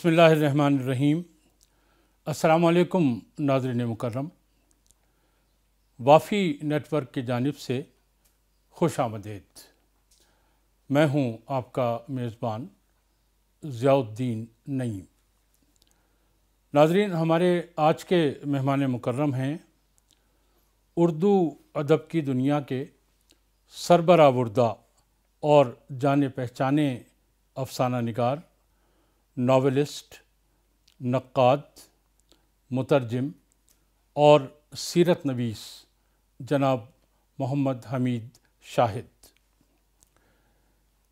بسم اللہ الرحمن الرحیم۔ السلام علیکم ناظرین مکرم، وافی نیٹ ورک کی جانب سے خوش آمدید۔ میں ہوں آپ کا میزبان ضیاء الدین نعیم۔ ناظرین، ہمارے آج کے مہمان مکرم ہیں اردو ادب کی دنیا کے سربراہ اور جانے پہچانے افسانہ نگار، ناولسٹ، نقاد، مترجم اور سیرت نویس جناب محمد حمید شاہد۔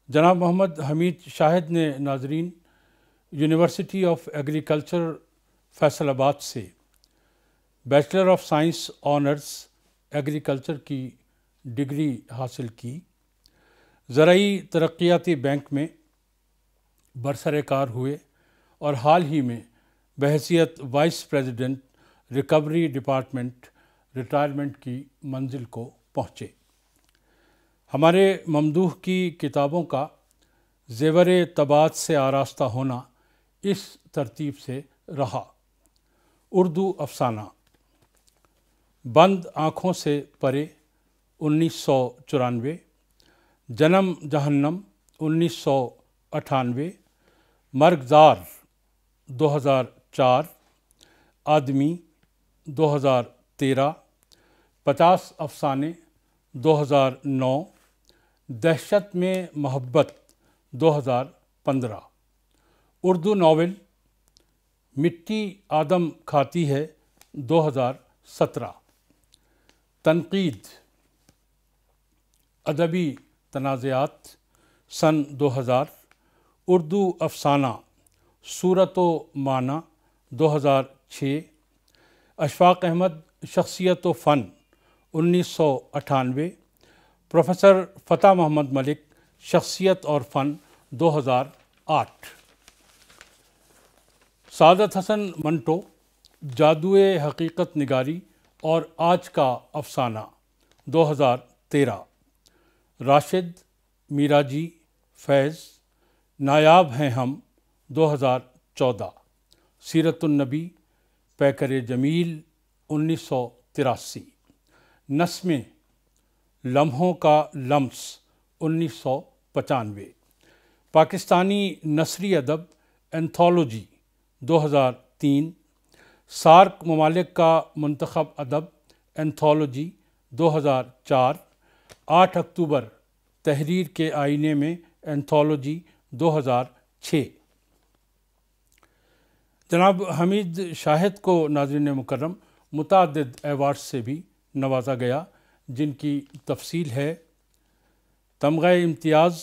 جناب محمد حمید شاہد نے ناظرین یونیورسٹی آف ایگریکلچر فیصل آباد سے bachelor of science honours agriculture کی ڈگری حاصل کی۔ زرعی ترقیاتی بینک میں برسرکار ہوئے اور حال ہی میں بحیثیت vice president recovery department retirement کی منزل کو پہنچے۔ ہمارے ممدوح کی کتابوں کا زیور طباعت سے آراستہ ہونا اس ترتیب سے رہا: اردو افسانہ، بند آنکھوں سے پرے 1994، جنم جہنم 1998، مرغزار 2004، آدمی 2013، 50 افسانے 2009، دہشت میں محبت 2015، اردو ناول مٹی آدم کھاتی ہے 2017، تنقید، ادبی تنازعات سن 2000، اردو افسانہ صورت و معنی 2006، اشفاق احمد شخصیت و فن 1998، پروفیسر فتح محمد ملک شخصیت اور فن 2008، سعادت حسن منٹو جادوئے حقیقت نگاری اور آج کا افسانہ 2013، راشد میراجی فیض نایاب ہیں ہم 2014، سیرت النبی پیکر جمیل 1983، نسمیں لمحوں کا لمس 1995، پاکستانی نثری ادب اینتھولوجی 2003، سارک ممالک کا منتخب ادب اینتھولوجی 2004، 8 اکتوبر تحریر کے آئینے میں اینتھولوجی 2006۔ جناب حمید شاہد کو ناظرین مکرم متعدد ایوارڈ سے بھی نوازا گیا، جن کی تفصیل ہے: تمغہ امتیاز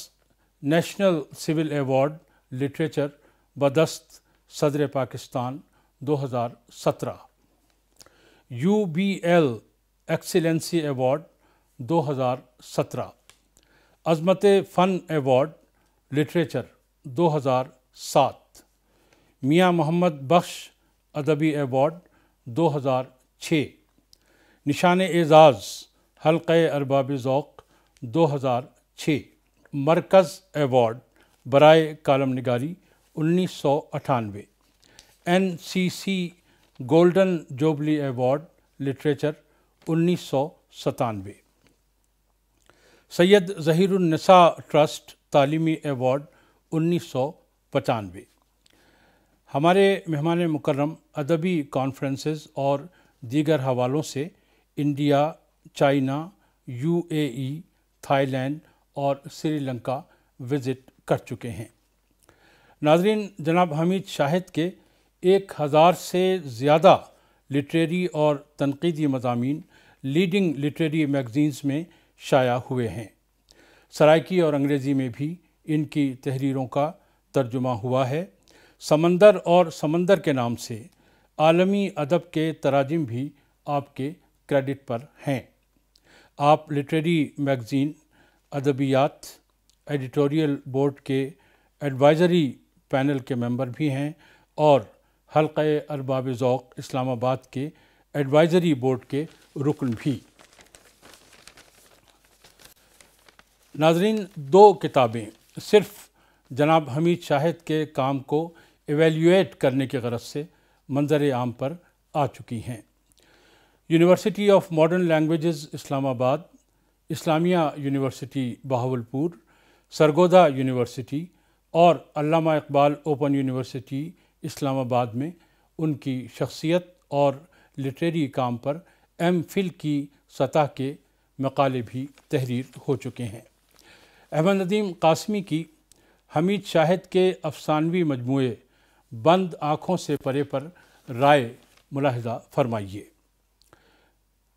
نیشنل سول ایوارڈ لٹریچر بدست صدر پاکستان 2017، UBL ایکسیلنسی ایوارڈ 2017، عظمت فن ایوارڈ لٹریچر 2007، میاں محمد بخش ادبی ایوارڈ 2006، نشان اعزاز حلقہ ارباب ذوق 2006، مرکز ایوارڈ برائے کالم نگاری 1998، NCC golden jubilee award literature 1997، سید ظہیر النساء ٹرسٹ تعلیمی ایوارڈ 1995۔ ہمارے مہمان مکرم ادبی کانفرنسز اور دیگر حوالوں سے India, China, UAE، Thailand اور سری لنکا وزٹ کر چکے ہیں۔ ناظرین، جناب حمید شاہد کے 1000 سے زیادہ لٹریری اور تنقیدی مضامین لیڈنگ لٹریری میگزینز میں شائع ہوئے ہیں۔ سرائکی اور انگریزی میں بھی ان کی تحریروں کا ترجمہ ہوا ہے۔ سمندر اور سمندر کے نام سے عالمی ادب کے تراجم بھی آپ کے کریڈٹ پر ہیں۔ آپ لٹریری میگزین ادبیات ایڈیٹوریل بورڈ کے ایڈوائزری پینل کے ممبر بھی ہیں اور حلقہ ارباب ذوق اسلام آباد کے ایڈوائزری بورڈ کے رکن بھی۔ ناظرین، 2 کتابیں صرف جناب حمید شاہد کے کام کو ایویلیویٹ کرنے کے غرض سے منظر عام پر آ چکی ہیں۔ یونیورسٹی آف ماڈرن لینگویجز اسلام آباد، اسلامیہ یونیورسٹی بہاولپور، سرگودا یونیورسٹی اور علامہ اقبال اوپن یونیورسٹی اسلام آباد میں ان کی شخصیت اور لٹریری کام پر ایم فل کی سطح کے مقالے بھی تحریر ہو چکے ہیں۔ احمد ندیم قاسمی کی حمید شاہد کے افسانوی مجموعے بند آنکھوں سے پرے پر رائے ملاحظہ فرمائیے۔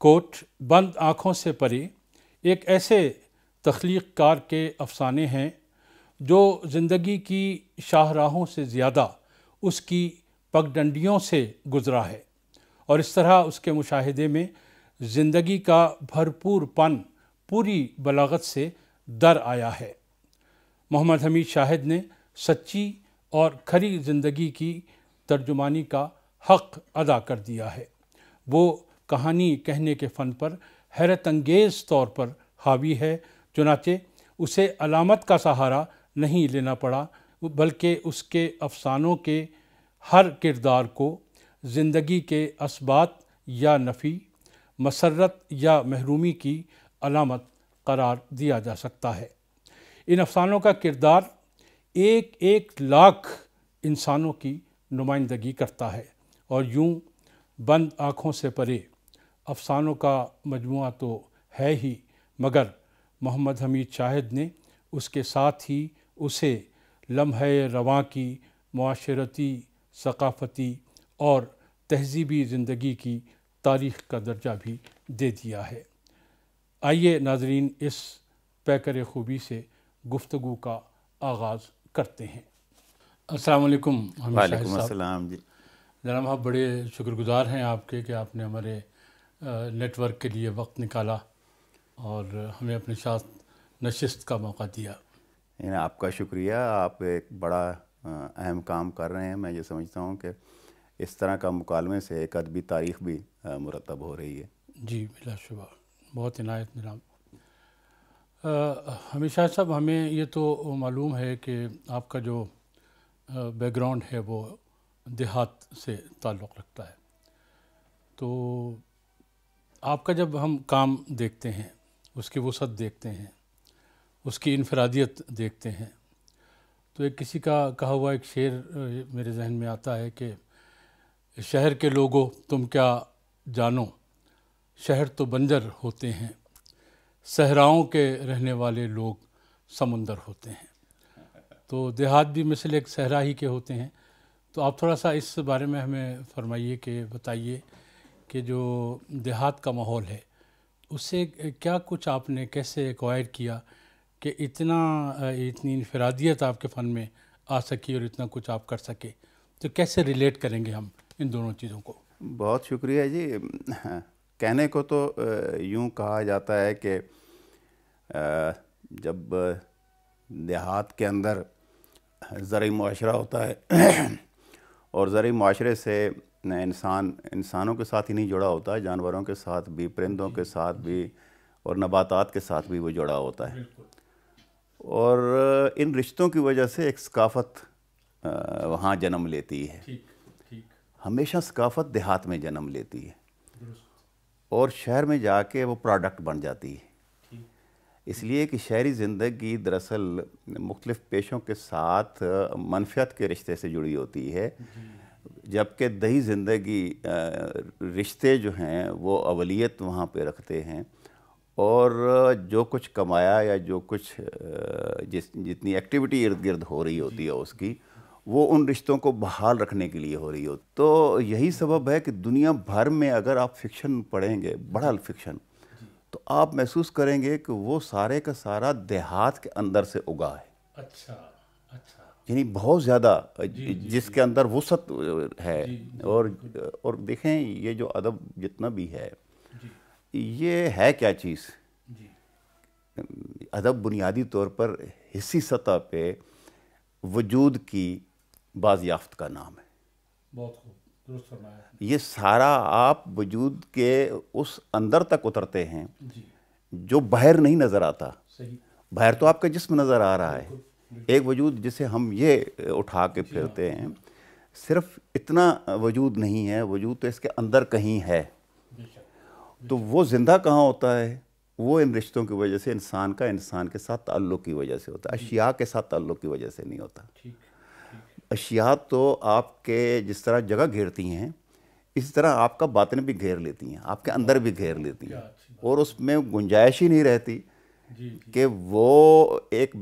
کوٹ: بند آنکھوں سے پرے ایک ایسے تخلیق کار کے افسانے ہیں جو زندگی کی شاہراہوں سے زیادہ اس کی پگڈنڈیوں سے گزرا ہے، اور اس طرح اس کے مشاہدے میں زندگی کا بھرپور پن پوری بلاغت سے در آیا ہے۔ محمد حمید شاہد نے سچی اور کھری زندگی کی ترجمانی کا حق ادا کر دیا ہے۔ وہ کہانی کہنے کے فن پر حیرت انگیز طور پر حاوی ہے، چنانچہ اسے علامت کا سہارا نہیں لینا پڑا، بلکہ اس کے افسانوں کے ہر کردار کو زندگی کے اثبات یا نفی، مسرت یا محرومی کی علامت قرار دیا جا سکتا ہے۔ ان افسانوں کا کردار ایک ایک لاکھ انسانوں کی نمائندگی کرتا ہے، اور یوں بند آنکھوں سے پرے افسانوں کا مجموعہ تو ہے ہی، مگر محمد حمید شاہد نے اس کے ساتھ ہی اسے لمحہ رواں کی معاشرتی، ثقافتی اور تہذیبی زندگی کی تاریخ کا درجہ بھی دے دیا ہے۔ آئیے ناظرین، اس پیکر خوبی سے گفتگو کا آغاز کرتے ہیں۔ السلام علیکم حمید شاہد صاحب۔ وعلیکم السلام جی۔ جناب، آپ بڑے شکر گزار ہیں آپ کے کہ آپ نے ہمارے نیٹ ورک کے لیے وقت نکالا اور ہمیں اپنے ساتھ نشست کا موقع دیا۔ آپ کا شکریہ، آپ ایک بڑا اہم کام کر رہے ہیں۔ میں یہ سمجھتا ہوں کہ اس طرح کا مکالمے سے ایک ادبی تاریخ بھی مرتب ہو رہی ہے۔ جی بلا شبہ، بہت عنایت جناب۔ حمید شاہد صاحب، ہمیں یہ تو معلوم ہے کہ آپ کا جو بیک گراؤنڈ ہے وہ دیہات سے تعلق رکھتا ہے، تو آپ کا جب ہم کام دیکھتے ہیں، اس کی وسعت دیکھتے ہیں، اس کی انفرادیت دیکھتے ہیں، تو ایک کسی کا کہا ہوا ایک شعر میرے ذہن میں آتا ہے کہ شہر کے لوگوں تم کیا جانو، شہر تو بنجر ہوتے ہیں، صحراؤں کے رہنے والے لوگ سمندر ہوتے ہیں۔ تو دیہات بھی مثل ایک صحرا ہی کے ہوتے ہیں۔ تو آپ تھوڑا سا اس بارے میں ہمیں فرمائیے، کہ بتائیے کہ جو دیہات کا ماحول ہے اس سے کیا کچھ آپ نے کیسے ایکوائر کیا کہ اتنی انفرادیت آپ کے فن میں آ سکی اور اتنا کچھ آپ کر سکے، تو کیسے ریلیٹ کریں گے ہم ان دونوں چیزوں کو؟ بہت شکریہ جی۔ کہنے کو تو یوں کہا جاتا ہے کہ جب دیہات کے اندر زرعی معاشرہ ہوتا ہے اور زرعی معاشرے سے انسانوں کے ساتھ ہی نہیں جڑا ہوتا، جانوروں کے ساتھ بھی، پرندوں کے ساتھ بھی اور نباتات کے ساتھ بھی وہ جڑا ہوتا ہے، اور ان رشتوں کی وجہ سے ایک ثقافت وہاں جنم لیتی ہے۔ ہمیشہ ثقافت دیہات میں جنم لیتی ہے اور شہر میں جا کے وہ پروڈکٹ بن جاتی ہے۔ اس لیے کہ شہری زندگی دراصل مختلف پیشوں کے ساتھ منفیت کے رشتے سے جڑی ہوتی ہے، جبکہ دیہی زندگی رشتے جو ہیں وہ اولیت وہاں پہ رکھتے ہیں، اور جو کچھ کمایا یا جو کچھ جتنی ایکٹیویٹی ارد گرد ہو رہی ہوتی ہے اس کی، وہ ان رشتوں کو بحال رکھنے کے لیے ہو رہی ہوتی۔ تو یہی سبب ہے کہ دنیا بھر میں اگر آپ فکشن پڑھیں گے، بڑا فکشن، تو آپ محسوس کریں گے کہ وہ سارے کا سارا دیہات کے اندر سے اگا ہے۔ اچھا، یعنی بہت زیادہ جس کے اندر وسعت ہے۔ اور دیکھیں، یہ جو ادب جتنا بھی ہے، یہ ہے کیا چیز؟ ادب بنیادی طور پر حصی سطح پہ وجود کی بازیافت کا نام ہے۔ بہت خوب، درست فرمایا ہے۔ یہ سارا آپ وجود کے اس اندر تک اترتے ہیں جو باہر نہیں نظر آتا۔ باہر تو آپ کا جسم نظر آ رہا ہے، ایک وجود جسے ہم یہ اٹھا کے پھرتے ہیں، صرف اتنا وجود نہیں ہے، وجود تو اس کے اندر کہیں ہے. تو وہ زندہ کہاں ہوتا ہے؟ وہ ان رشتوں کی وجہ سے انسان کا انسان کے ساتھ تعلق کی وجہ سے ہوتا ہے، اشیاء کے ساتھ تعلق کی وجہ سے نہیں ہوتا. اشیاء تو آپ کے جس طرح جگہ گھیرتی ہیں اسی طرح آپ کا باطن بھی گھیر لیتی ہیں، آپ کے اندر بھی گھیر لیتی ہیں، اور اس میں گنجائش ہی نہیں رہتی کہ وہ ایک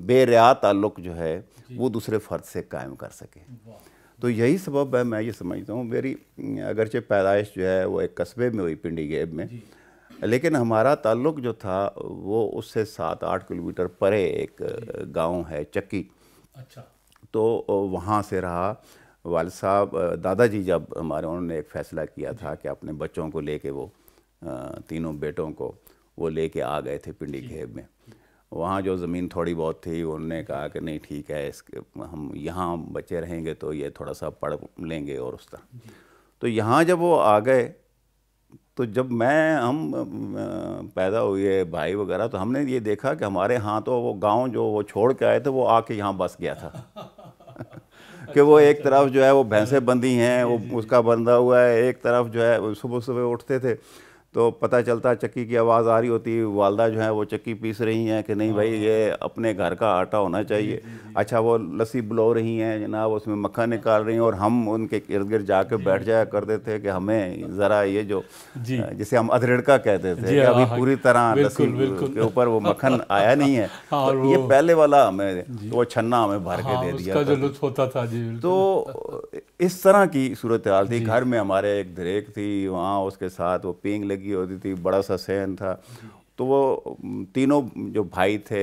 بے ریا تعلق جو ہے وہ دوسرے فرد سے قائم کر سکے. تو یہی سبب ہے، میں یہ سمجھتا ہوں. میری اگرچہ پیدائش جو ہے وہ ایک قصبے میں ہوئی، پنڈی گیب میں، لیکن ہمارا تعلق جو تھا وہ اس سے 7-8 کلومیٹر پرے ایک گاؤں ہے چکی. تو وہاں سے رہا. والد صاحب دادا جی جب ہمارے، انہوں نے ایک فیصلہ کیا تھا کہ اپنے بچوں کو لے کے، وہ تینوں بیٹوں کو وہ لے کے آ گئے تھے پنڈی گھیب میں. وہاں جو زمین تھوڑی بہت تھی، انہوں نے کہا کہ نہیں ٹھیک ہے، ہم یہاں بچے رہیں گے تو یہ تھوڑا سا پڑھ لیں گے اور اس طرح. تو یہاں جب وہ آ گئے تو جب ہم پیدا ہوئے بھائی وغیرہ، تو ہم نے یہ دیکھا کہ ہمارے ہاں تو وہ گاؤں جو وہ چھوڑ کے آئے تھے وہ آ کے یہاں بس گیا تھا کہ وہ ایک طرف جو ہے وہ بھینسیں بندھی ہیں، وہ اس کا بندھا ہوا ہے، ایک طرف جو ہے صبح صبح اٹھتے تھے تو پتہ چلتا چکی کی آواز آ رہی ہوتی، والدہ جو ہیں وہ چکی پیس رہی ہیں کہ نہیں بھائی یہ اپنے گھر کا آٹا ہونا چاہیے. اچھا وہ لسی بلو رہی ہیں جناب، اس میں مکھن نکال رہی ہیں، اور ہم ان کے ارد گرد جا کے بیٹھ جایا کرتے تھے کہ ہمیں ذرا یہ جو جسے ہم ادرڑکا کہتے تھے کہ ابھی پوری طرح لسی کے اوپر وہ مکھن آیا نہیں ہے، یہ پہلے والا ہمیں وہ چھنا ہمیں بھر کے دے دیا جو لطف ہوتا تھا. تو اس طرح کی صورتحال تھی. گھر میں ہمارے ایک دریک تھی، وہاں اس کے ساتھ وہ پینگ لگی ہوتی تھی، بڑا سا سین تھا. تو وہ تینوں جو بھائی تھے،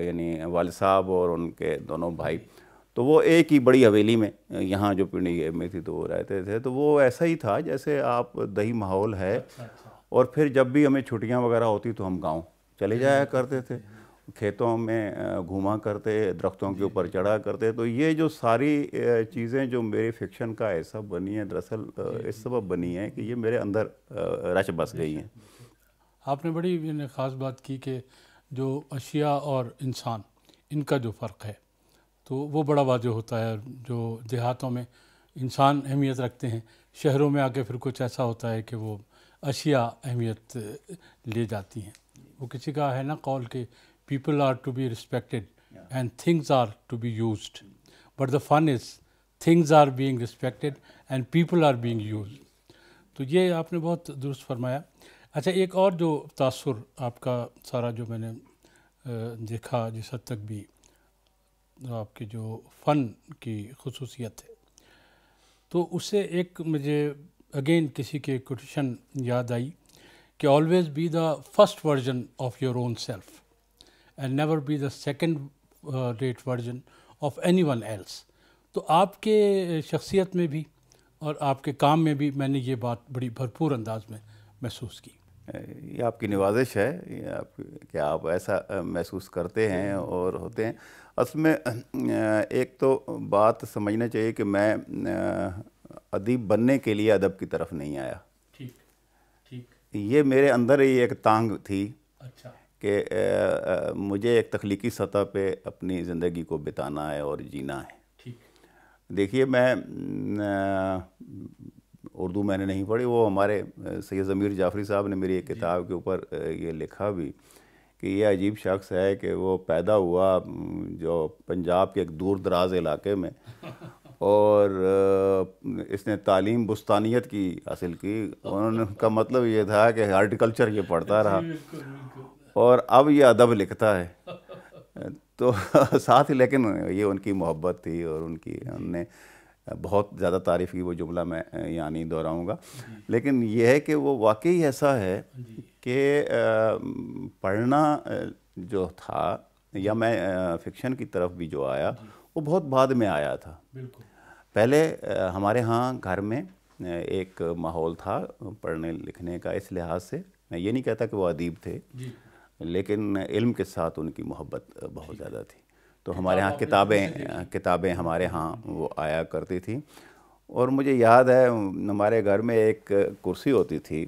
یعنی والد صاحب اور ان کے دونوں بھائی، تو وہ ایک ہی بڑی حویلی میں یہاں جو پنڈی گیب میں تھی تو وہ رہتے تھے. تو وہ ایسا ہی تھا جیسے آپ دیہی ماحول ہے. اور پھر جب بھی ہمیں چھٹیاں وغیرہ ہوتی تو ہم گاؤں چلے جایا کرتے تھے، کھیتوں میں گھوما کرتے، درختوں کے اوپر چڑھا کرتے. تو یہ جو ساری چیزیں جو میرے فکشن کا حصہ بنی ہیں، دراصل اس سبب بنی ہیں کہ یہ میرے اندر رچ بس گئی ہیں. آپ نے بڑی خاص بات کی کہ جو اشیاء اور انسان، ان کا جو فرق ہے تو وہ بڑا واضح ہوتا ہے. جو دیہاتوں میں انسان اہمیت رکھتے ہیں، شہروں میں آ کے پھر کچھ ایسا ہوتا ہے کہ وہ اشیاء اہمیت لے جاتی ہیں. وہ کسی کا ہے نا قول کہ people are to be respected and things are to be used, but the fun is things are being respected and people are being used. تو یہ آپ نے بہت درست فرمایا. اچھا ایک اور جو تاثر آپ کا سارا جو میں نے دیکھا، جس حد تک بھی آپ کے جو فن کی خصوصیت ہے، تو اس سے ایک مجھے اگین کسی کے کوٹیشن یاد آئی کہ always be the first version of your own self and never be the second rate version of anyone else. تو آپ کے شخصیت میں بھی اور آپ کے کام میں بھی میں نے یہ بات بڑی بھرپور انداز میں محسوس کی. یہ آپ کی نوازش ہے کہ آپ ایسا محسوس کرتے ہیں اور ہوتے ہیں. اصل میں ایک تو بات سمجھنا چاہیے کہ میں ادیب بننے کے لیے ادب کی طرف نہیں آیا. یہ میرے اندر ہی ایک تانگ تھی کہ مجھے ایک تخلیقی سطح پہ اپنی زندگی کو بتانا ہے اور جینا ہے. دیکھیے میں اردو میں نے نہیں پڑھی، وہ ہمارے سید ضمیر جعفری صاحب نے میری ایک کتاب کے اوپر یہ لکھا بھی کہ یہ عجیب شخص ہے کہ وہ پیدا ہوا جو پنجاب کے ایک دور دراز علاقے میں، اور اس نے تعلیم بستانیت کی حاصل کی. انہوں کا مطلب یہ تھا کہ ہارٹیکلچر یہ پڑھتا رہا اور اب یہ ادب لکھتا ہے. تو ساتھ ہی لیکن یہ ان کی محبت تھی اور انہوں نے بہت زیادہ تعریف کی، وہ جملہ میں یہاں نہیں دہراؤں گا. لیکن یہ ہے کہ وہ واقعی ایسا ہے کہ پڑھنا جو تھا یا میں فکشن کی طرف بھی جو آیا وہ بہت بعد میں آیا تھا. پہلے ہمارے ہاں گھر میں ایک ماحول تھا پڑھنے لکھنے کا. اس لحاظ سے میں یہ نہیں کہتا کہ وہ ادیب تھے، لیکن علم کے ساتھ ان کی محبت بہت زیادہ تھی. تو ہمارے ہاں کتابیں ہمارے ہاں وہ آیا کرتی تھیں. اور مجھے یاد ہے ہمارے گھر میں ایک کرسی ہوتی تھی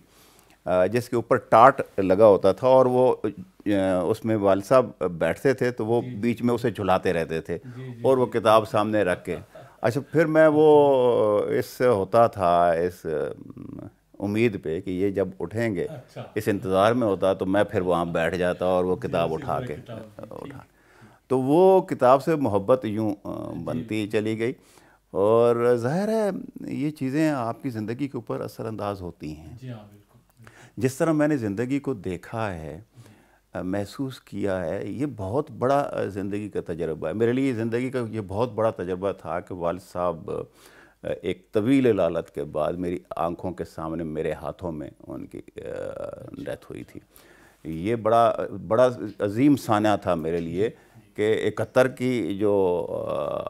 جس کے اوپر ٹاٹ لگا ہوتا تھا، اور وہ اس میں والد صاحب بیٹھتے تھے تو وہ بیچ میں اسے جھلاتے رہتے تھے اور وہ کتاب سامنے رکھ کے، اچھا پھر میں وہ اس سے ہوتا تھا اس امید پہ کہ یہ جب اٹھیں گے اس انتظار میں ہوتا تو میں پھر وہاں بیٹھ جاتا اور وہ کتاب اٹھا تو وہ کتاب سے محبت یوں بنتی چلی گئی. اور ظاہر ہے یہ چیزیں آپ کی زندگی کے اوپر اثر انداز ہوتی ہیں. جس طرح میں نے زندگی کو دیکھا ہے, محسوس کیا ہے, یہ بہت بڑا زندگی کا تجربہ ہے میرے لیے. زندگی کا یہ بہت بڑا تجربہ تھا کہ والد صاحب ایک طویل لالت کے بعد میری آنکھوں کے سامنے میرے ہاتھوں میں ان کی ڈیتھ ہوئی تھی. یہ بڑا عظیم سانحہ تھا میرے لیے کہ 71 کی جو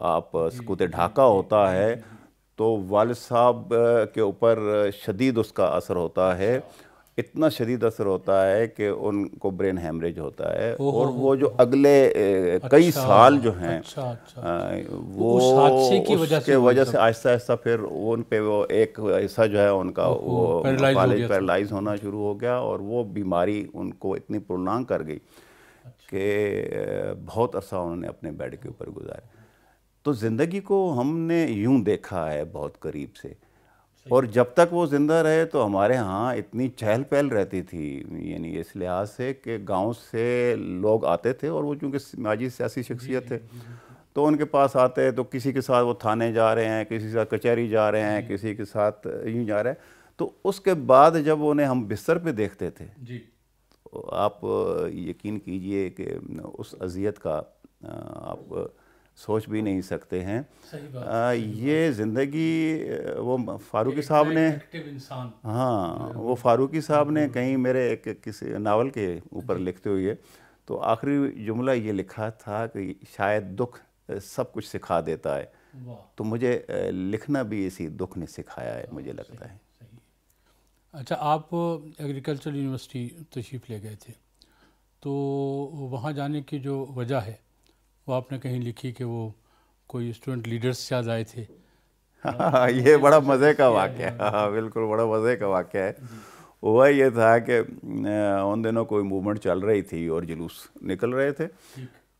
آپ سکوت ڈھاکہ ہوتا ہے تو والد صاحب کے اوپر شدید اس کا اثر ہوتا ہے, اتنا شدید اثر ہوتا ہے کہ ان کو برین ہیمریج ہوتا ہے, اور وہ جو اگلے کئی سال جو ہیں وہ اس کے وجہ سے آہستہ آہستہ پھر ان پہ وہ ایک حصہ جو ہے ان کا وہ پیرالائز ہونا شروع ہو گیا, اور وہ بیماری ان کو اتنی پرولانگ کر گئی کہ بہت عرصہ انہوں نے اپنے بیڈ کے اوپر گزارا. تو زندگی کو ہم نے یوں دیکھا ہے بہت قریب سے, اور جب تک وہ زندہ رہے تو ہمارے ہاں اتنی چہل پہل رہتی تھی, یعنی اس لحاظ سے کہ گاؤں سے لوگ آتے تھے, اور وہ چونکہ سماجی سیاسی شخصیت تھے تو ان کے پاس آتے تو کسی کے ساتھ وہ تھانے جا رہے ہیں, کسی کے ساتھ کچہری جا رہے ہیں, کسی کے ساتھ یوں جا رہے ہیں. تو اس کے بعد جب انہیں ہم بستر پہ دیکھتے تھے آپ یقین کیجئے کہ اس اذیت کا آپ سوچ بھی نہیں سکتے ہیں. یہ زندگی وہ فاروقی صاحب نے وہ فاروقی صاحب نے کہیں میرے ایک کسی ناول کے اوپر لکھتے ہوئے تو آخری جملہ یہ لکھا تھا کہ شاید دکھ سب کچھ سکھا دیتا ہے, تو مجھے لکھنا بھی اسی دکھ نے سکھایا ہے مجھے لگتا ہے. اچھا, آپ ایگریکلچرل یونیورسٹی تشریف لے گئے تھے, تو وہاں جانے کی جو وجہ ہے وہ آپ نے کہیں لکھی کہ وہ کوئی اسٹوڈنٹ لیڈرز سے آئے تھے. یہ بڑا مزے کا واقعہ ہے. ہاں بالکل بڑا مزے کا واقعہ ہے. ہوا یہ تھا کہ ان دنوں کوئی موومنٹ چل رہی تھی اور جلوس نکل رہے تھے,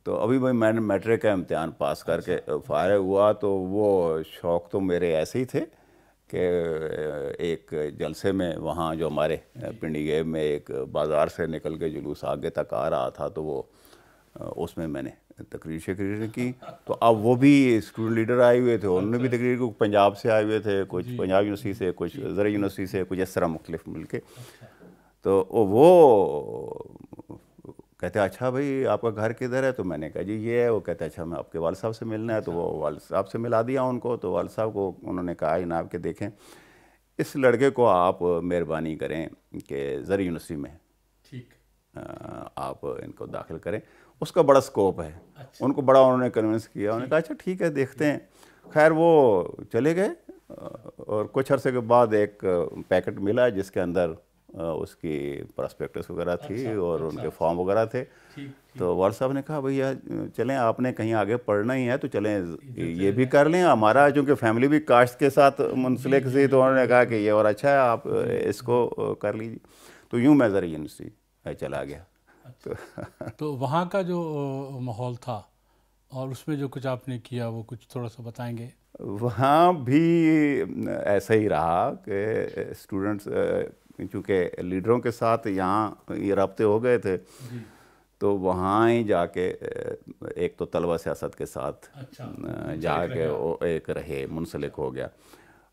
تو ابھی میں نے میٹرک کا امتحان پاس کر کے فارغ ہوا, تو وہ شوق تو میرے ایسے ہی تھے کہ ایک جلسے میں وہاں جو ہمارے پنڈی گیب میں ایک بازار سے نکل کے جلوس آگے تک آ رہا تھا, تو وہ اس میں نے تقریر کی. تو اب وہ بھی اسٹوڈنٹ لیڈر آئے ہوئے تھے, انہوں نے بھی تقریر کی, پنجاب سے آئے ہوئے تھے, کچھ پنجاب یونیورسٹی سے, کچھ زرعی یونیورسٹی سے, کچھ اس طرح مختلف مل کے. تو وہ کہتے ہیں اچھا بھائی آپ کا گھر کدھر ہے؟ تو میں نے کہا جی یہ ہے. وہ کہتے ہیں اچھا میں آپ کے والد صاحب سے ملنا ہے. تو وہ والد صاحب سے ملا دیا ان کو. تو والد صاحب کو انہوں نے کہا جناب کہ دیکھیں اس لڑکے کو آپ مہربانی کریں کہ زرعی یونیورسٹی میں آپ ان کو داخل کریں, اس کا بڑا سکوپ ہے. ان کو بڑا انہوں نے کنونس کیا, انہوں نے کہا اچھا ٹھیک ہے دیکھتے ہیں. خیر وہ چلے گئے, اور کچھ عرصے کے بعد ایک پیکٹ ملا جس کے اندر اس کی پراسپیکٹس وغیرہ تھی اور ان کے فارم وغیرہ تھے. تو والد صاحب نے کہا بھیا چلیں آپ نے کہیں آگے پڑھنا ہی ہے تو چلیں یہ بھی کر لیں. ہمارا چونکہ فیملی بھی کاشت کے ساتھ منسلک تھی, تو انہوں نے کہا کہ یہ اور اچھا ہے آپ اس کو کر لیجیے. تو یوں میں زرعی یونیورسٹی چلا گیا. تو وہاں کا جو ماحول تھا اور اس میں جو کچھ آپ نے کیا وہ کچھ تھوڑا سا بتائیں گے؟ وہاں بھی ایسا ہی رہا کہ اسٹوڈنٹس چونکہ لیڈروں کے ساتھ یہاں یہ رابطے ہو گئے تھے, تو وہاں ہی جا کے ایک تو طلبہ سیاست کے ساتھ جا کے ایک رہے, منسلک ہو گیا,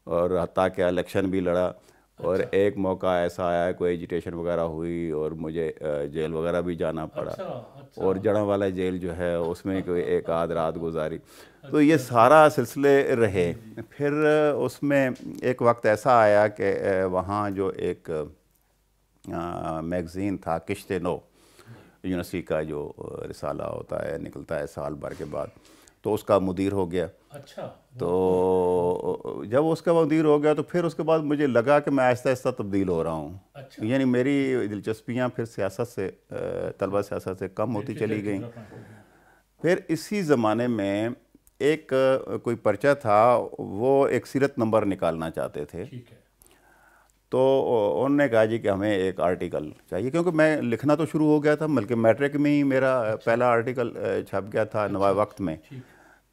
اور حتیٰ کہ الیکشن بھی لڑا. اور ایک موقع ایسا آیا کوئی ایجیٹیشن وغیرہ ہوئی اور مجھے جیل وغیرہ بھی جانا پڑا, اور جڑاں والا جیل جو ہے اس میں کوئی ایک آدھ رات گزاری. تو یہ سارا سلسلے رہے. پھر اس میں ایک وقت ایسا آیا کہ وہاں جو ایک میگزین تھا کشت نو, یونیورسٹی کا جو رسالہ ہوتا ہے نکلتا ہے سال بھر کے بعد, تو اس کا مدیر ہو گیا. تو جب اس کا مدیر ہو گیا تو پھر اس کے بعد مجھے لگا کہ میں آہستہ آہستہ تبدیل ہو رہا ہوں. یعنی میری دلچسپیاں پھر سیاست سے, طلبہ سیاست سے کم ہوتی چلی گئیں. پھر اسی زمانے میں ایک کوئی پرچہ تھا, وہ ایک سیرت نمبر نکالنا چاہتے تھے. تو انہوں نے کہا جی کہ ہمیں ایک آرٹیکل چاہیے, کیونکہ میں لکھنا تو شروع ہو گیا تھا, بلکہ میٹرک میں ہی میرا پہلا آرٹیکل چھپ گیا تھا نوائے وقت میں.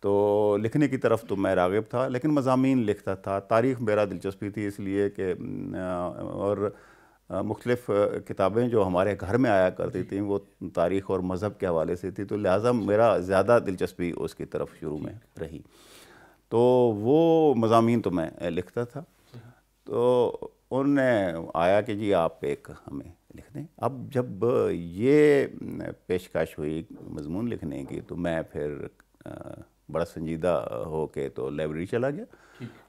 تو لکھنے کی طرف تو میں راغب تھا، لیکن مضامین لکھتا تھا. تاریخ میرا دلچسپی تھی اس لیے کہ اور مختلف کتابیں جو ہمارے گھر میں آیا کرتی تھیں وہ تاریخ اور مذہب کے حوالے سے تھی، تو لہٰذا میرا زیادہ دلچسپی اس کی طرف شروع میں رہی. تو وہ مضامین تو میں لکھتا تھا. تو انہوں نے آیا کہ جی آپ ایک ہمیں لکھ دیں. اب جب یہ پیشکش ہوئی مضمون لکھنے کی تو میں پھر بڑا سنجیدہ ہو کے تو لائبریری چلا گیا.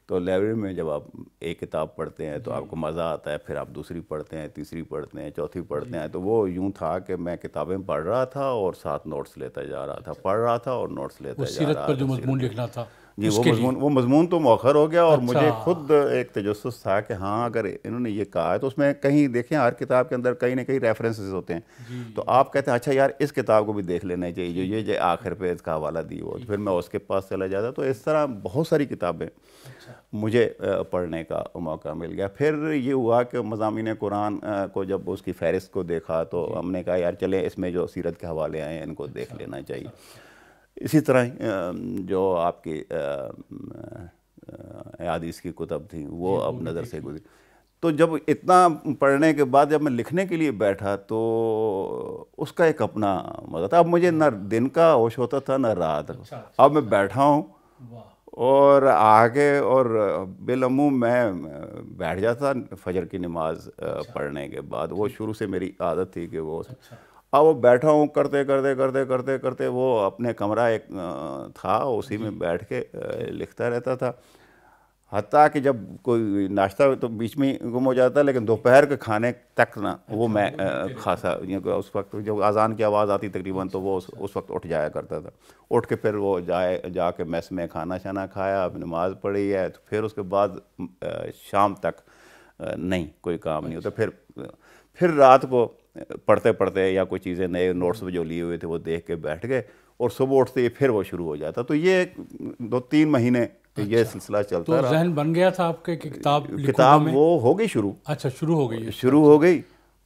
تو لائبریری میں جب آپ ایک کتاب پڑھتے ہیں تو آپ کو مزہ آتا ہے، پھر آپ دوسری پڑھتے ہیں، تیسری پڑھتے ہیں، چوتھی پڑھتے ہیں. تو وہ یوں تھا کہ میں کتابیں پڑھ رہا تھا اور ساتھ نوٹس لیتا جا رہا تھا، پڑھ رہا تھا اور نوٹس لیتا جا رہا سیرت تھا. پر جو مضمون لکھنا تھا جی وہ مضمون تو مؤخر ہو گیا. اور مجھے خود ایک تجسس تھا کہ ہاں اگر انہوں نے یہ کہا ہے تو اس میں کہیں دیکھیں ہر کتاب کے اندر کہیں نہ کہیں ریفرنسز ہوتے ہیں. تو آپ کہتے ہیں اچھا یار اس کتاب کو بھی دیکھ لینا چاہیے جو یہ آخر پہ اس کا حوالہ دی ہو. تو پھر میں اس کے پاس چلا جاتا. تو اس طرح بہت ساری کتابیں مجھے پڑھنے کا موقع مل گیا. پھر یہ ہوا کہ مضامین قرآن کو جب اس کی فہرست کو دیکھا تو ہم نے کہا یار چلیں اس میں جو سیرت کے حوالے آئے ہیں ان کو دیکھ لینا چاہیے. اسی طرح جو آپ کی احادیث کی کتب تھیں وہ اب نظر سے گزری. تو جب اتنا پڑھنے کے بعد جب میں لکھنے کے لیے بیٹھا تو اس کا ایک اپنا مزہ تھا. اب مجھے نہ دن کا ہوش ہوتا تھا نہ رات. اب میں بیٹھا ہوں اور آگے اور بالعموم میں بیٹھ جاتا فجر کی نماز پڑھنے کے بعد. وہ شروع سے میری عادت تھی کہ وہ اب وہ بیٹھا ہوں کرتے کرتے کرتے کرتے کرتے وہ اپنے کمرہ ایک تھا اسی میں بیٹھ کے لکھتا رہتا تھا. حتیٰ کہ جب کوئی ناشتہ تو بیچ میں گم ہو جاتا لیکن دوپہر کے کھانے تک نا وہ میں خاصا اس وقت جب اذان کی آواز آتی تقریباً تو وہ اس وقت اٹھ جایا کرتا تھا. اٹھ کے پھر وہ جا کے میس میں کھانا شانا کھایا، نماز پڑھی ہے. تو پھر اس کے بعد شام تک نہیں کوئی کام نہیں ہوتا. پھر رات کو پڑھتے پڑھتے یا کوئی چیزیں نئے نوٹس جو لیے ہوئے تھے وہ دیکھ کے بیٹھ گئے اور صبح اٹھتے ہی پھر وہ شروع ہو جاتا. تو یہ 2-3 مہینے یہ سلسلہ چلتا رہا. ذہن بن گیا تھا آپ کے کتاب وہ ہو گئی شروع. اچھا شروع ہو گئی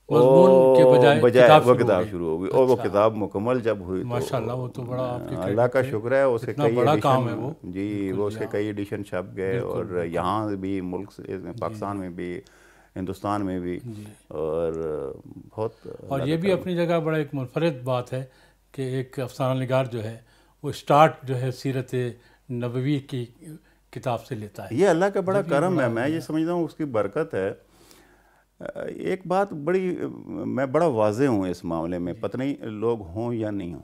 مضمون کے بجائے وہ کتاب شروع ہو گئی. اور وہ کتاب مکمل جب ہوئی ماشاءاللہ وہ تو بڑا آپ کے اللہ کا شکر ہے. اس کے کئی بڑا کام ہے وہ. جی وہ اس کے کئی ایڈیشن چھپ گئے اور یہاں بھی ملک پاکستان میں بھی ہندوستان میں بھی. اور بہت اور یہ بھی اپنی جگہ بڑا ایک منفرد بات ہے کہ ایک افسانہ نگار جو ہے وہ سٹارٹ جو ہے سیرت نبوی کی کتاب سے لیتا ہے. یہ اللہ کا بڑا کرم ہے. میں یہ سمجھتا ہوں اس کی برکت ہے. ایک بات میں بڑا واضح ہوں اس معاملے میں، پتہ نہیں لوگ ہوں یا نہیں ہوں.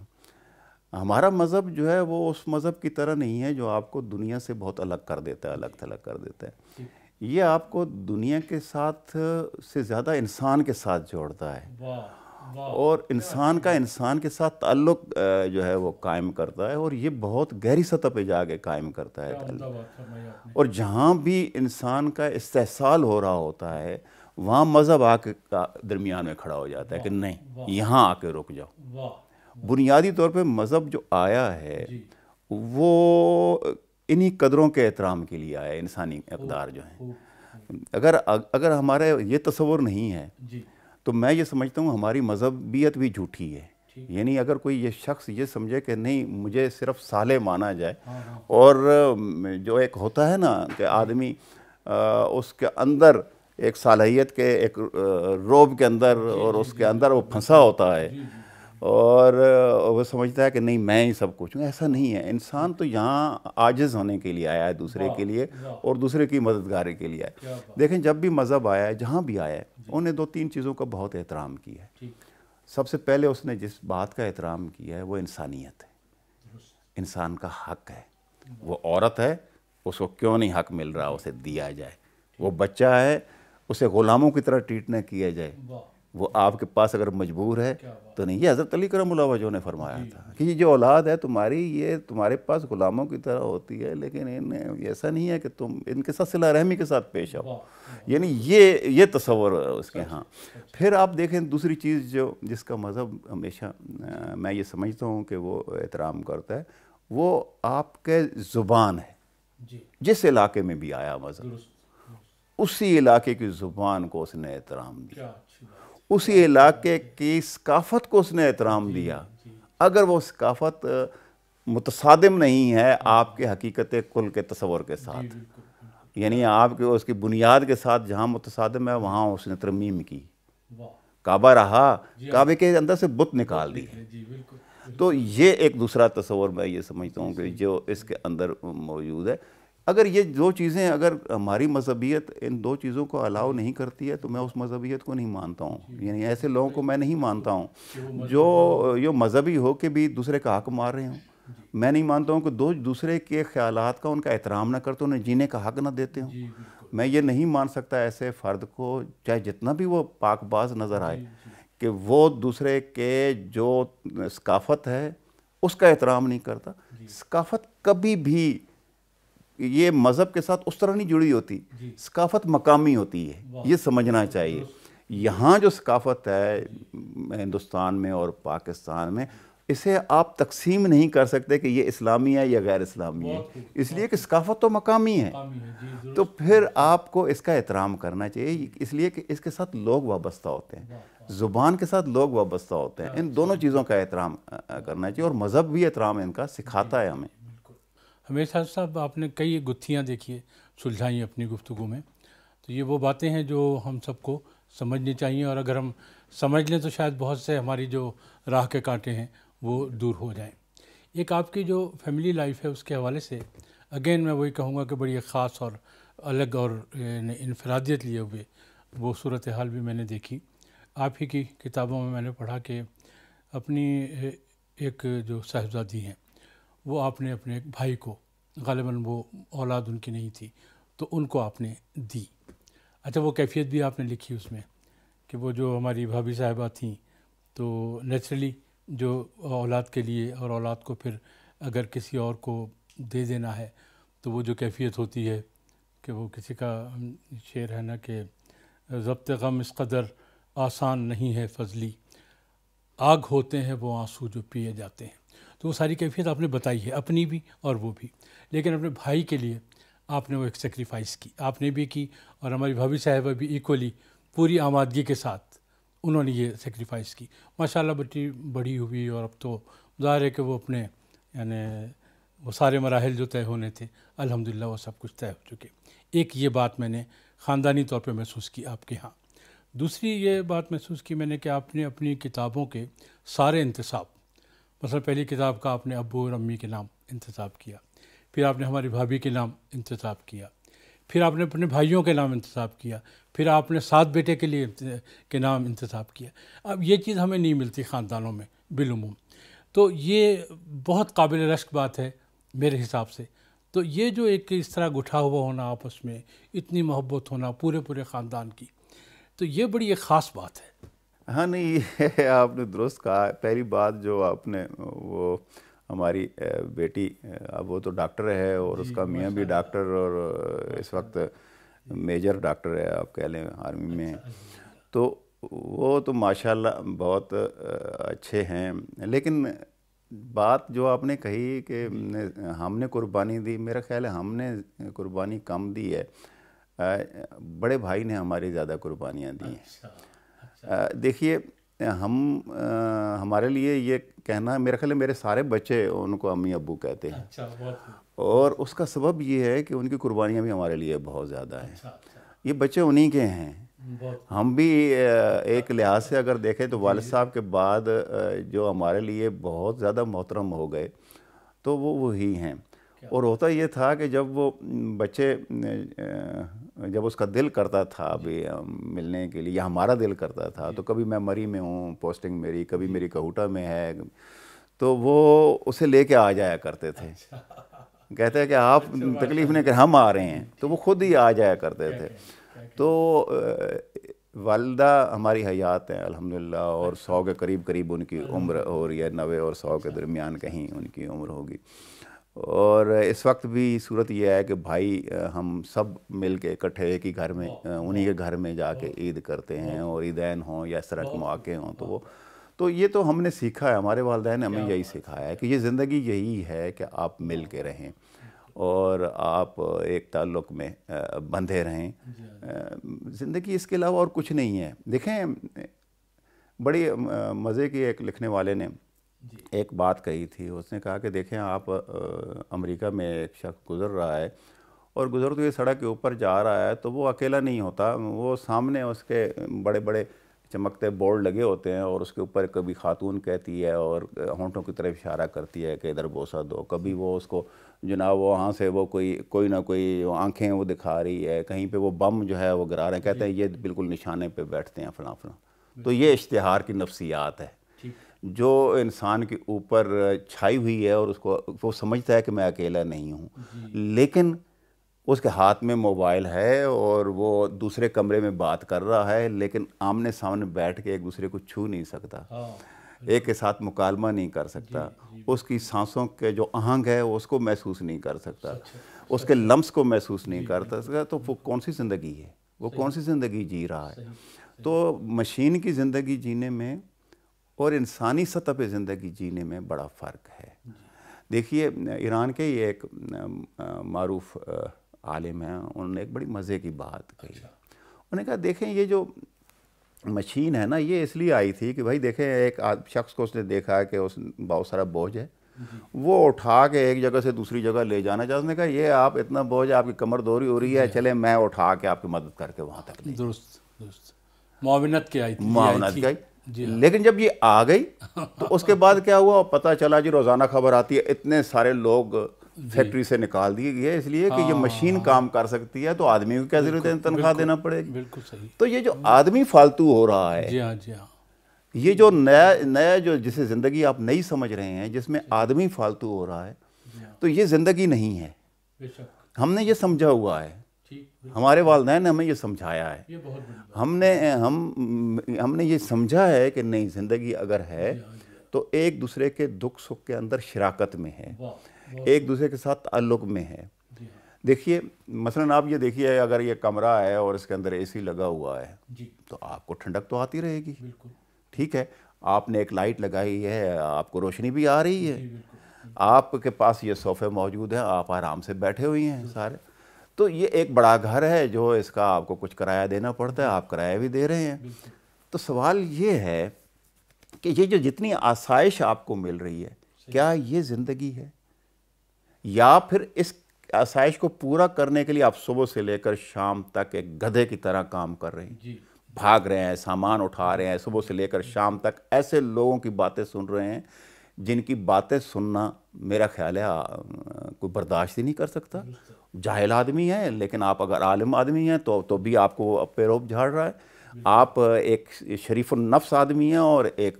ہمارا مذہب جو ہے وہ اس مذہب کی طرح نہیں ہے جو آپ کو دنیا سے بہت الگ کر دیتا ہے، الگ تھلگ کر دیتا ہے. یہ آپ کو دنیا کے ساتھ سے زیادہ انسان کے ساتھ جوڑتا ہے اور انسان کے ساتھ تعلق جو ہے وہ قائم کرتا ہے. اور یہ بہت گہری سطح پہ جا کے قائم کرتا ہے تعلق. اور جہاں بھی انسان کا استحصال ہو رہا ہوتا ہے وہاں مذہب آ کے درمیان میں کھڑا ہو جاتا ہے کہ نہیں یہاں آ کے رک جاؤ. بنیادی طور پہ مذہب جو آیا ہے وہ انہی قدروں کے احترام کے لیے آیا ہے. انسانی اقدار جو ہیں اگر ہمارے یہ تصور نہیں ہے تو میں یہ سمجھتا ہوں ہماری مذہبیت بھی جھوٹی ہے. یعنی اگر کوئی یہ شخص یہ سمجھے کہ نہیں مجھے صرف صالح مانا جائے اور جو ایک ہوتا ہے نا کہ آدمی اس کے اندر ایک صلاحیت کے ایک روب کے اندر اور اس کے اندر وہ پھنسا ہوتا ہے اور وہ سمجھتا ہے کہ نہیں میں ہی سب کچھ ہوں. ایسا نہیں ہے. انسان تو یہاں عاجز ہونے کے لیے آیا ہے دوسرے کے لیے اور دوسرے کی مددگاری کے لیے آیا ہے. دیکھیں جب بھی مذہب آیا ہے جہاں بھی آیا ہے انہوں نے 2-3 چیزوں کا بہت احترام کیا ہے. سب سے پہلے اس نے جس بات کا احترام کیا ہے وہ انسانیت ہے، انسان کا حق ہے. وہ عورت ہے اس کو کیوں نہیں حق مل رہا اسے دیا جائے. وہ بچہ ہے اسے غلاموں کی طرح ٹریٹ نہ کیا جائے. وہ آپ کے پاس اگر مجبور ہے تو نہیں. یہ حضرت علی کرم اللہ وجہ نے فرمایا تھا کہ یہ جو اولاد ہے تمہاری یہ تمہارے پاس غلاموں کی طرح ہوتی ہے لیکن ایسا نہیں ہے کہ تم ان کے ساتھ صلہ رحمی کے ساتھ پیش آؤ. یعنی یہ تصور اس کے ہاں. پھر آپ دیکھیں دوسری چیز جس کا مذہب ہمیشہ میں یہ سمجھتا ہوں کہ وہ احترام کرتا ہے وہ آپ کے زبان ہے. جس علاقے میں بھی آیا مذہب اسی علاقے کی زبان کو اس نے احترام دیا، اسی علاقے کی ثقافت کو اس نے احترام دیا. اگر وہ ثقافت متصادم نہیں ہے آپ کے حقیقت کل کے تصور کے ساتھ، یعنی آپ کے اس کی بنیاد کے ساتھ جہاں متصادم ہے وہاں اس نے ترمیم کی، کعبہ رہا، کعبے کے اندر سے بت نکال دی. تو یہ ایک دوسرا تصور میں یہ سمجھتا ہوں کہ جو اس کے اندر موجود ہے. اگر یہ دو چیزیں، اگر ہماری مذہبیت ان دو چیزوں کو الاؤ نہیں کرتی ہے تو میں اس مذہبیت کو نہیں مانتا ہوں. یعنی ایسے لوگوں کو میں نہیں مانتا ہوں جو مذہبی ہو کے بھی دوسرے کا حق مار رہے ہوں. میں نہیں مانتا ہوں کہ دوسرے کے خیالات کا ان کا احترام نہ کرتے، انہیں جینے کا حق نہ دیتے ہوں. میں یہ نہیں مان سکتا ایسے فرد کو، چاہے جتنا بھی وہ پاک باز نظر آئے، کہ وہ دوسرے کے جو ثقافت ہے اس کا احترام نہیں کرتا. ثقافت کبھی بھی یہ مذہب کے ساتھ اس طرح نہیں جڑی ہوتی، ثقافت مقامی ہوتی ہے، یہ سمجھنا چاہیے. یہاں جو ثقافت ہے ہندوستان میں اور پاکستان میں، اسے آپ تقسیم نہیں کر سکتے کہ یہ اسلامی ہے یا غیر اسلامی ہے، اس لیے کہ ثقافت تو مقامی ہے. تو پھر آپ کو اس کا احترام کرنا چاہیے، اس لیے کہ اس کے ساتھ لوگ وابستہ ہوتے ہیں، زبان کے ساتھ لوگ وابستہ ہوتے ہیں. ان دونوں چیزوں کا احترام کرنا چاہیے، اور مذہب بھی احترام ان کا سکھاتا ہے ہمیں. ہمیشہ صاحب آپ نے کئی گتھیاں دیکھیے سلجھائیں اپنی گفتگو میں، تو یہ وہ باتیں ہیں جو ہم سب کو سمجھنی چاہیے، اور اگر ہم سمجھ لیں تو شاید بہت سے ہماری جو راہ کے کانٹے ہیں وہ دور ہو جائیں. ایک آپ کی جو فیملی لائف ہے اس کے حوالے سے اگین میں وہی کہوں گا کہ بڑی ایک خاص اور الگ اور انفرادیت لیے ہوئے وہ صورتحال بھی میں نے دیکھی. آپ ہی کی کتابوں میں نے پڑھا کہ اپنی ایک جو صاحبزادی ہیں وہ آپ نے اپنے ایک بھائی کو، غالباً وہ اولاد ان کی نہیں تھی تو ان کو آپ نے دی. اچھا، وہ کیفیت بھی آپ نے لکھی اس میں کہ وہ جو ہماری بھابھی صاحبہ تھیں تو نیچرلی جو اولاد کے لیے، اور اولاد کو پھر اگر کسی اور کو دے دینا ہے تو وہ جو کیفیت ہوتی ہے کہ وہ کسی کا شعر ہے نا کہ ضبط غم اس قدر آسان نہیں ہے فضلی، آگ ہوتے ہیں وہ آنسو جو پیے جاتے ہیں. تو وہ ساری کیفیت آپ نے بتائی ہے، اپنی بھی اور وہ بھی، لیکن اپنے بھائی کے لیے آپ نے وہ ایک سیکریفائس کی، آپ نے بھی کی، اور ہماری بھابھی صاحبہ بھی ایکولی پوری آمادگی کے ساتھ انہوں نے یہ سیکریفائس کی. ماشاءاللہ بچی بڑی ہوئی، اور اب تو ظاہر ہے کہ وہ اپنے یعنی وہ سارے مراحل جو طے ہونے تھے الحمدللہ وہ سب کچھ طے ہو چکے. ایک یہ بات میں نے خاندانی طور پہ محسوس کی آپ کے ہاں. دوسری یہ بات محسوس کی میں نے کہ آپ نے اپنی کتابوں کے سارے انتصاب، مثلا پہلی کتاب کا آپ نے ابو اور امی کے نام انتصاب کیا، پھر آپ نے ہماری بھابھی کے نام انتصاب کیا، پھر آپ نے اپنے بھائیوں کے نام انتصاب کیا، پھر آپ نے 7 بیٹے کے لیے کے نام انتصاب کیا. اب یہ چیز ہمیں نہیں ملتی خاندانوں میں بالعموم، تو یہ بہت قابل رشک بات ہے میرے حساب سے. تو یہ جو ایک اس طرح گٹھا ہوا ہونا آپس میں، اتنی محبت ہونا پورے خاندان کی، تو یہ بڑی ایک خاص بات ہے. ہاں نہیں، یہ آپ نے درست کہا. پہلی بات جو آپ نے، وہ ہماری بیٹی، اب وہ تو ڈاکٹر ہے اور اس کا میاں بھی ڈاکٹر، اور اس وقت میجر ڈاکٹر ہے آپ کہہ لیں آرمی میں. تو وہ تو ماشاءاللہ بہت اچھے ہیں. لیکن بات جو آپ نے کہی کہ ہم نے قربانی دی، میرا خیال ہے ہم نے قربانی کم دی ہے، بڑے بھائی نے ہماری زیادہ قربانیاں دی ہیں. دیکھیے، ہمارے لیے یہ کہنا، میرا خیال ہے میرے سارے بچے ان کو امی ابو کہتے ہیں، اور اس کا سبب یہ ہے کہ ان کی قربانیاں بھی ہمارے لیے بہت زیادہ ہیں. یہ بچے انہی کے ہیں. ہم بھی ایک لحاظ سے اگر دیکھیں تو والد صاحب کے بعد جو ہمارے لیے بہت زیادہ محترم ہو گئے تو وہ وہی ہیں. اور ہوتا یہ تھا کہ جب وہ بچے، جب اس کا دل کرتا تھا ابھی ملنے کے لیے، یا ہمارا دل کرتا تھا، تو کبھی میں مری میں ہوں، پوسٹنگ میری، کبھی میری کہوٹہ میں ہے، تو وہ اسے لے کے آ جایا کرتے تھے. کہتے ہیں کہ آپ تکلیف نہیں کہ ہم آ رہے ہیں، تو وہ خود ہی آ جایا کرتے تھے. تو والدہ ہماری حیات ہیں الحمدللہ، اور 100 کے قریب ان کی عمر ہو رہی ہے، 90 اور 100 کے درمیان کہیں ان کی عمر ہوگی. اور اس وقت بھی صورت یہ ہے کہ بھائی ہم سب مل کے اکٹھے ایک ہی گھر میں، انہی کے گھر میں جا کے عید کرتے ہیں، اور عیدین ہوں یا اس طرح کے مواقع ہوں. تو یہ تو ہم نے سیکھا ہے، ہمارے والدین نے ہمیں یہی سکھایا ہے کہ یہ زندگی یہی ہے کہ آپ مل کے رہیں اور آپ ایک تعلق میں بندھے رہیں. زندگی اس کے علاوہ اور کچھ نہیں ہے. دیکھیں، بڑی مزے کی ایک لکھنے والے نے ایک بات کہی تھی، اس نے کہا کہ دیکھیں آپ امریکہ میں ایک شخص گزر رہا ہے اور گزرتے ہوئے سڑک کے اوپر جا رہا ہے تو وہ اکیلا نہیں ہوتا، وہ سامنے اس کے بڑے بڑے چمکتے بورڈ لگے ہوتے ہیں اور اس کے اوپر کبھی خاتون کہتی ہے اور ہونٹوں کی طرف اشارہ کرتی ہے کہ ادھر بوسہ دو، کبھی وہ اس کو جناب وہاں سے وہ کوئی نہ کوئی آنکھیں وہ دکھا رہی ہے، کہیں پہ وہ بم جو ہے وہ گرا رہے ہیں، کہتے ہیں یہ بالکل نشانے پہ بیٹھتے ہیں فلاں فلاں۔ تو یہ اشتہار کی نفسیات ہے جو انسان کے اوپر چھائی ہوئی ہے اور اس کو وہ سمجھتا ہے کہ میں اکیلا نہیں ہوں، لیکن اس کے ہاتھ میں موبائل ہے اور وہ دوسرے کمرے میں بات کر رہا ہے، لیکن آمنے سامنے بیٹھ کے ایک دوسرے کو چھو نہیں سکتا، ایک کے ساتھ مکالمہ نہیں کر سکتا، اس کی سانسوں کے جو آہنگ ہے اس کو محسوس نہیں کر سکتا، اس کے لمس کو محسوس نہیں کر سکتا، تو وہ کون سی زندگی ہے، وہ کون سی زندگی جی رہا ہے؟ تو مشین کی زندگی جینے میں اور انسانی سطح پہ زندگی جینے میں بڑا فرق ہے۔ دیکھیے ایران کے یہ ایک معروف عالم ہیں، انہوں نے ایک بڑی مزے کی بات کہی، انہوں نے کہا دیکھیں یہ جو مشین ہے نا یہ اس لیے آئی تھی کہ بھائی دیکھیں ایک شخص کو اس نے دیکھا کہ اس بہت سارا بوجھ ہے، وہ اٹھا کے ایک جگہ سے دوسری جگہ لے جانا چاہتا، اس نے کہا یہ آپ اتنا بوجھ ہے، آپ کی کمر دوری ہو رہی ہے، چلے میں اٹھا کے آپ کی مدد کر کے وہاں تک لے جاؤں۔ درست معاونت کی آئی تھی، معاونت کی، لیکن جب یہ آ گئی تو اس کے بعد کیا ہوا پتہ چلا جی روزانہ خبر آتی ہے اتنے سارے لوگ فیکٹری سے نکال دیے گئے اس لیے کہ یہ مشین کام کر سکتی ہے تو آدمی کو کیا ضرورت ہے تنخواہ دینا پڑے گی۔ بالکل صحیح۔ تو یہ جو آدمی فالتو ہو رہا ہے، جی ہاں جی ہاں، یہ جو نیا جو جسے زندگی آپ نئی سمجھ رہے ہیں جس میں آدمی فالتو ہو رہا ہے، تو یہ زندگی نہیں ہے۔ ہم نے یہ سمجھا ہوا ہے، ہمارے والدین نے ہمیں یہ سمجھایا ہے، ہم نے یہ سمجھا ہے کہ نہیں زندگی اگر ہے تو ایک دوسرے کے دکھ سکھ کے اندر شراکت میں ہے، ایک دوسرے کے ساتھ تعلق میں ہے۔ دیکھیے مثلا آپ یہ دیکھیے اگر یہ کمرہ ہے اور اس کے اندر اے سی لگا ہوا ہے تو آپ کو ٹھنڈک تو آتی رہے گی، ٹھیک ہے، آپ نے ایک لائٹ لگائی ہے، آپ کو روشنی بھی آ رہی ہے، آپ کے پاس یہ صوفے موجود ہیں، آپ آرام سے بیٹھے ہوئے ہیں سارے، تو یہ ایک بڑا گھر ہے جو اس کا آپ کو کچھ کرایہ دینا پڑتا ہے، آپ کرایہ بھی دے رہے ہیں۔ تو سوال یہ ہے کہ یہ جو جتنی آسائش آپ کو مل رہی ہے کیا یہ زندگی ہے، یا پھر اس آسائش کو پورا کرنے کے لیے آپ صبح سے لے کر شام تک ایک گدھے کی طرح کام کر رہے ہیں، بھاگ رہے ہیں، سامان اٹھا رہے ہیں، صبح سے لے کر شام تک ایسے لوگوں کی باتیں سن رہے ہیں جن کی باتیں سننا میرا خیال ہے کوئی برداشت ہی نہیں کر سکتا۔ جاہل آدمی ہے، لیکن آپ اگر عالم آدمی ہیں تو بھی آپ کو پیروب جھاڑ رہا ہے۔ آپ ایک شریف النفس آدمی ہیں اور ایک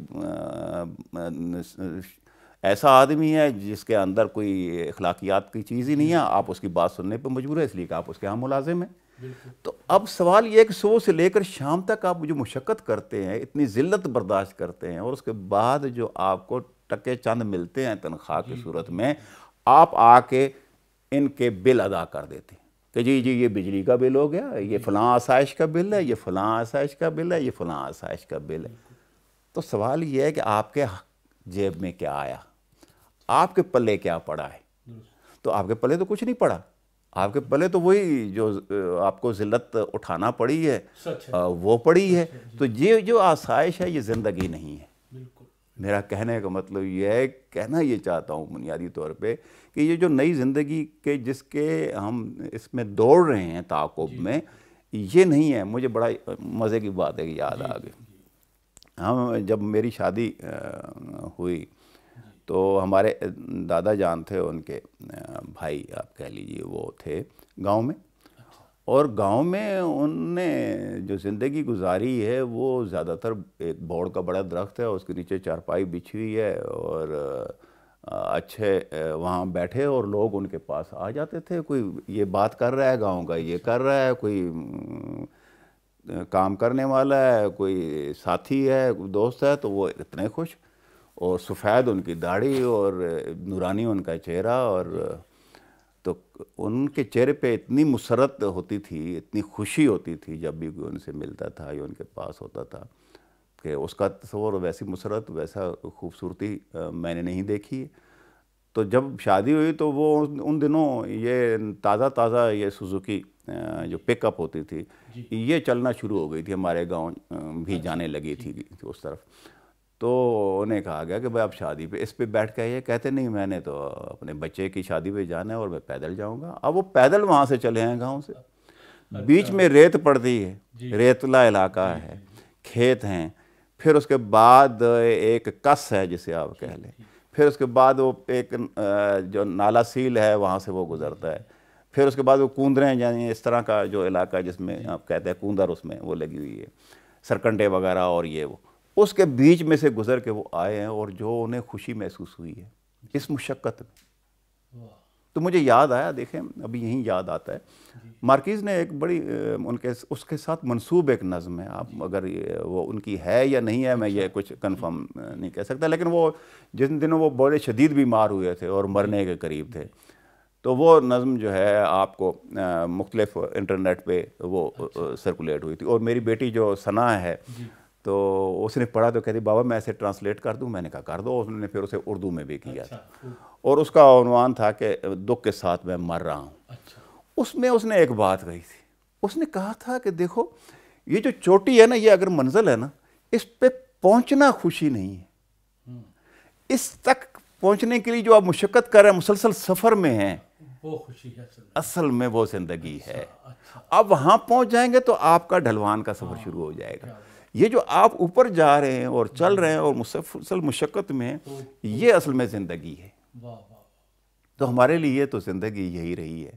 ایسا آدمی ہے جس کے اندر کوئی اخلاقیات کی چیز ہی نہیں ہے، آپ اس کی بات سننے پہ مجبور ہے اس لیے کہ آپ اس کے ہاں ملازم ہیں۔ تو اب سوال یہ ہے کہ صبح سے لے کر شام تک آپ جو مشقت کرتے ہیں، اتنی ذلت برداشت کرتے ہیں، اور اس کے بعد جو آپ کو ٹکے چند ملتے ہیں تنخواہ کی صورت میں، آپ آ کے ان کے بل ادا کر دیتے ہیں کہ جی یہ بجلی کا بل ہو گیا، یہ فلاں آسائش کا بل ہے، یہ فلاں آسائش کا بل ہے، یہ فلاں آسائش کا بل ہے۔ تو سوال یہ ہے کہ آپ کے جیب میں کیا آیا، آپ کے پلے کیا پڑا ہے؟ تو آپ کے پلے تو کچھ نہیں پڑا، آپ کے پلے تو وہی جو آپ کو ذلت اٹھانا پڑی ہے وہ پڑی ہے۔ تو یہ جو آسائش ہے یہ زندگی نہیں ہے۔ میرا کہنے کا مطلب یہ ہے، کہنا یہ چاہتا ہوں بنیادی طور پہ کہ یہ جو نئی زندگی کے جس کے ہم اس میں دوڑ رہے ہیں تعاقب میں، یہ نہیں ہے۔ مجھے بڑا مزے کی بات ہے کہ یاد آ گئی، ہم جب میری شادی ہوئی تو ہمارے دادا جان تھے، ان کے بھائی آپ کہہ لیجیے، وہ تھے گاؤں میں، اور گاؤں میں ان نے جو زندگی گزاری ہے وہ زیادہ تر ایک بوڑ کا بڑا درخت ہے، اس کے نیچے چارپائی بچھی ہوئی ہے، اور اچھے وہاں بیٹھے اور لوگ ان کے پاس آ جاتے تھے، کوئی یہ بات کر رہا ہے گاؤں کا، یہ کر رہا ہے، کوئی کام کرنے والا ہے، کوئی ساتھی ہے، کوئی دوست ہے، تو وہ اتنے خوش، اور سفید ان کی داڑھی اور نورانی ان کا چہرہ، اور تو ان کے چہرے پہ اتنی مسرت ہوتی تھی، اتنی خوشی ہوتی تھی جب بھی کوئی ان سے ملتا تھا یا ان کے پاس ہوتا تھا، کہ اس کا تصور ویسی مسرت، ویسا خوبصورتی میں نے نہیں دیکھی۔ تو جب شادی ہوئی تو وہ ان دنوں یہ تازہ یہ سوزوکی جو پک اپ ہوتی تھی یہ چلنا شروع ہو گئی تھی، ہمارے گاؤں بھی جانے لگی تھی اس طرف۔ تو انہیں کہا گیا کہ بھائی آپ شادی پہ اس پہ بیٹھ کے آئیے. کہتے نہیں میں نے تو اپنے بچے کی شادی پہ جانا ہے اور میں پیدل جاؤں گا. اب وہ پیدل وہاں سے چلے ہیں گاؤں سے, بیچ میں ریت پڑتی ہے, ریتلا علاقہ ہے, کھیت ہیں, پھر اس کے بعد ایک کس ہے جسے آپ کہہ لیں, پھر اس کے بعد وہ ایک جو نالا سیل ہے وہاں سے وہ گزرتا ہے, پھر اس کے بعد وہ کوندریں یعنی اس طرح کا جو علاقہ ہے جس میں آپ کہتے ہیں کوندر, اس میں وہ لگی ہوئی ہے, سرکنڈے وغیرہ اور یہ وہ, اس کے بیچ میں سے گزر کے وہ آئے ہیں اور جو انہیں خوشی محسوس ہوئی ہے اس مشقت میں. تو مجھے یاد آیا, دیکھیں ابھی یہیں یاد آتا ہے, مارکیز نے ایک بڑی اس کے ساتھ منسوب ایک نظم ہے, آپ اگر وہ ان کی ہے یا نہیں ہے میں یہ کچھ کنفرم نہیں کہہ سکتا, لیکن وہ جن دنوں وہ بڑے شدید بیمار ہوئے تھے اور مرنے کے قریب تھے, تو وہ نظم جو ہے آپ کو مختلف انٹرنیٹ پہ وہ سرکولیٹ ہوئی تھی. اور میری بیٹی جو ثنا ہے تو اس نے پڑھا تو کہتی بابا میں اسے ٹرانسلیٹ کر دوں. میں نے کہا کر دو. انہوں نے پھر اسے اردو میں بھی کیا تھا, اور اس کا عنوان تھا کہ دکھ کے ساتھ میں مر رہا ہوں. اس میں اس نے ایک بات کہی تھی, اس نے کہا تھا کہ دیکھو یہ جو چوٹی ہے نا, یہ اگر منزل ہے نا, اس پہ پہنچنا خوشی نہیں ہے, اس تک پہنچنے کے لیے جو آپ مشقت کر رہے ہیں, مسلسل سفر میں ہیں, وہ خوشی ہے اصل میں وہ زندگی ہے. اب وہاں پہنچ جائیں گے تو آپ کا ڈھلوان کا سفر شروع ہو جائے گا. یہ جو آپ اوپر جا رہے ہیں اور چل رہے ہیں اور مسلسل مشقت میں ہیں, یہ اصل میں زندگی ہے. تو ہمارے لیے تو زندگی یہی رہی ہے.